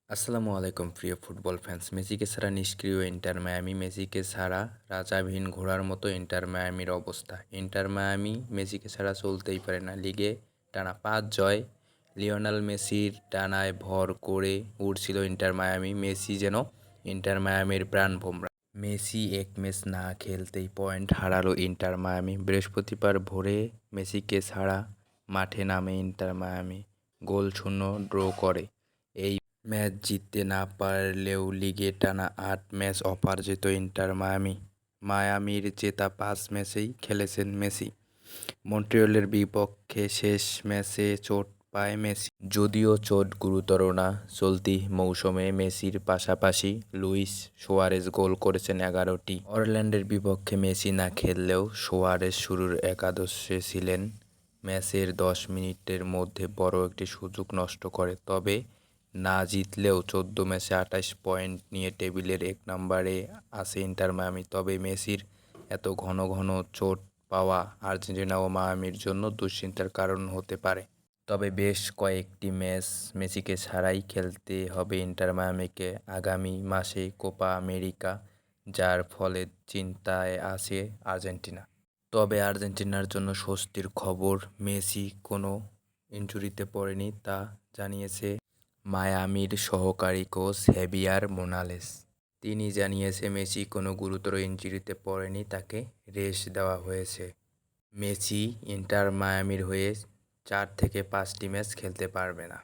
আসসালামু আলাইকুম প্রিয় ফুটবল ফ্যান্স। মেসিকে ছাড়া নিষ্ক্রিয় ইন্টার মায়ামি। মেসিকে ছাড়া রাজাবিহীন ঘোড়ার মতো ইন্টার মায়ামির অবস্থা। ইন্টার মায়ামি মেসিকে ছাড়া চলতেই পারে না। লিগে টানা 5 জয়। লিওনেল মেসির ডানায় ভর করে উঠছিল ইন্টার মায়ামি। মেসি যেন ইন্টার মায়ামির প্রাণভোমরা। মেসি এক ম্যাচ না খেলতেই পয়েন্ট হারালো ইন্টার মায়ামি। বৃহস্পতিবার ভোরে মেসিকে ছাড়া মাঠে নামে ইন্টার মায়ামি। গোলশূন্য ড্র করে। এই ম্যাচ জিততে না পারলেও লিগে টানা 8 ম্যাচ অপরাজিত ইন্টার মায়ামি। মায়ামির জেতা 5 ম্যাচেই খেলেছেন মেসি। মন্ট্রিয়লের বিপক্ষে শেষ ম্যাচে চোট পায় মেসি। যদিও চোট গুরুতর না। চলতি মৌসুমে মেসির পাশাপাশি লুইস সুয়ারেজ গোল করেছেন 11টি। অরল্যান্ডোর বিপক্ষে মেসি না খেললেও সুয়ারেজ শুরুর একাদশে ছিলেন। ম্যাচের 10 মিনিটের মধ্যে বড় একটি সুযোগ নষ্ট করে। তবে না জিতলেও 14 ম্যাচে 28 পয়েন্ট নিয়ে টেবিলের 1 নম্বরে আছে ইন্টার মায়ামি। তবে মেসির এত ঘন ঘন চোট পাওয়া আর্জেন্টিনা ও মায়ামির জন্য দুশ্চিন্তার কারণ হতে পারে। তবে বেশ কয়েকটি ম্যাচ মেসিকে ছাড়াই খেলতে হবে ইন্টার মায়ামিকে আগামী মাসে কোপা আমেরিকা, যার ফলে চিন্তায় আছে আর্জেন্টিনা। তবে আর্জেন্টিনার জন্য স্বস্তির খবর, মেসি কোনো ইনজুরিতে পড়েনি, তা জানিয়েছে মায়ামির সহকারী কোচ হেভিয়ার মোনালেস। তিনি জানিয়েছে মেসি কোনো গুরুতর ইনজুরিতে পড়েনি, তাকে রেস্ট দেওয়া হয়েছে। মেসি ইন্টার মায়ামির হয়ে 4 থেকে 5টি ম্যাচ খেলতে পারবে না।